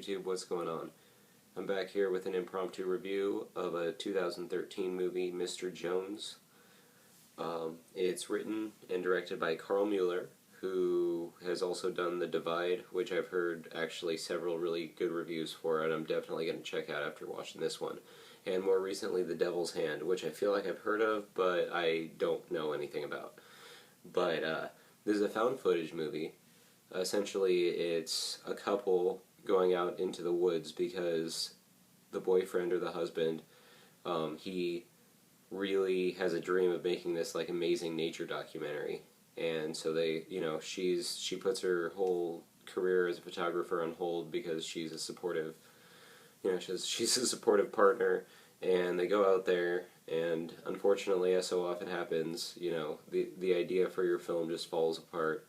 YouTube, what's going on? I'm back here with an impromptu review of a 2013 movie, Mr. Jones. It's written and directed by Carl Mueller, who has also done The Divide, which I've heard actually several really good reviews for, and I'm definitely going to check out after watching this one. And more recently, The Devil's Hand, which I feel like I've heard of, but I don't know anything about. But this is a found footage movie. Essentially, it's a couple going out into the woods because the boyfriend or the husband, he really has a dream of making this like amazing nature documentary, and so they, she puts her whole career as a photographer on hold because she's a supportive, she's a supportive partner, and they go out there, and unfortunately, as so often happens, the idea for your film just falls apart.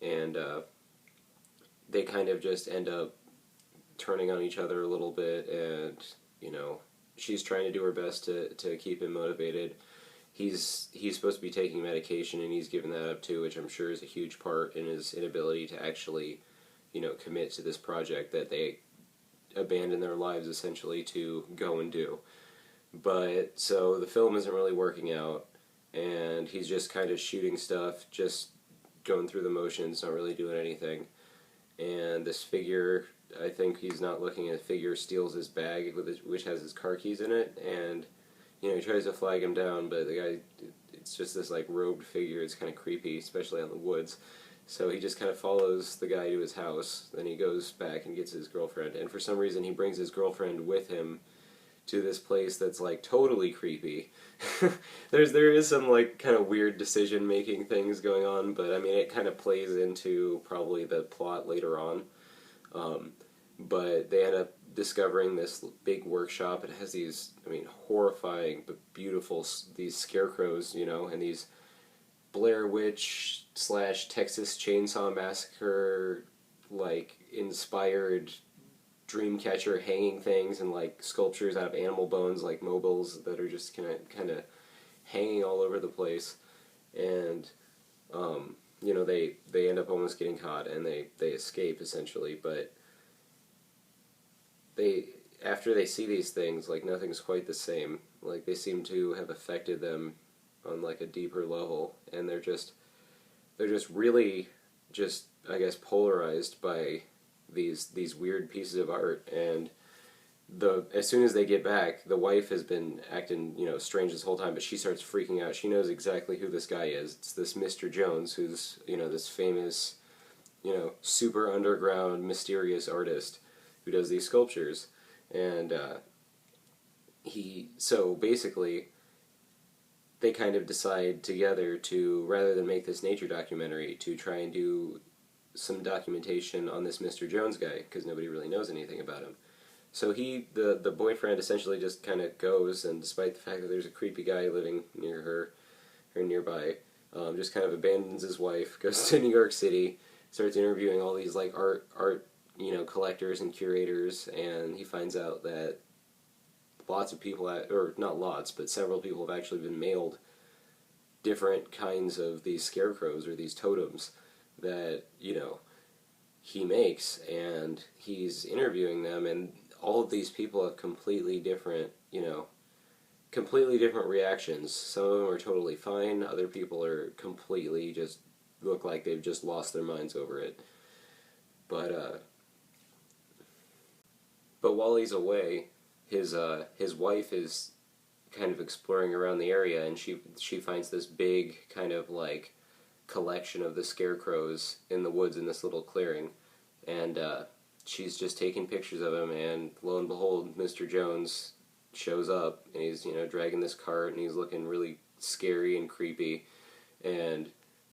And they kind of just end up turning on each other a little bit, and she's trying to do her best to keep him motivated. He's supposed to be taking medication, and he's given that up too, which I'm sure is a huge part in his inability to actually commit to this project that they abandon their lives essentially to go and do. But so the film isn't really working out, and he's just kind of shooting stuff, just going through the motions, not really doing anything. And this figure, I think he's not looking at the figure, steals his bag, which has his car keys in it, and he tries to flag him down, but the guy, it's just this like robed figure. It's kind of creepy, especially out in the woods. So he just kind of follows the guy to his house. Then he goes back and gets his girlfriend, and for some reason he brings his girlfriend with him to this place that's like totally creepy. There is some like kind of weird decision making things going on, but I mean it kind of plays into probably the plot later on. But they end up discovering this big workshop. It has these, horrifying but beautiful these scarecrows, and these Blair Witch / Texas Chainsaw Massacre like inspired Dreamcatcher hanging things, and like sculptures out of animal bones, like mobiles that are just kind of hanging all over the place. And they end up almost getting caught, and they escape essentially. But after they see these things, like nothing's quite the same. Like they seem to have affected them on like a deeper level, and they're just really just, I guess, polarized by these weird pieces of art. And as soon as they get back, the wife has been acting strange this whole time, but she starts freaking out. She knows exactly who this guy is. It's this Mr. Jones, who's this famous super underground mysterious artist who does these sculptures. And so basically they kind of decide together to, rather than make this nature documentary, to try and do some documentation on this Mr. Jones guy, because nobody really knows anything about him. So the boyfriend essentially just kind of goes, and despite the fact that there's a creepy guy living near her, or nearby, just kind of abandons his wife, goes to New York City, starts interviewing all these like art collectors and curators, and he finds out that lots of people, or not lots, but several people have actually been mailed different kinds of these scarecrows or these totems that he makes, and he's interviewing them, and all of these people have completely different reactions. Some of them are totally fine, other people are completely just look like they've just lost their minds over it. But while he's away, his wife is kind of exploring around the area, and she finds this big kind of like collection of the scarecrows in the woods in this little clearing, and she's just taking pictures of him, and lo and behold, Mr. Jones shows up, and he's dragging this cart, and he's looking really scary and creepy, and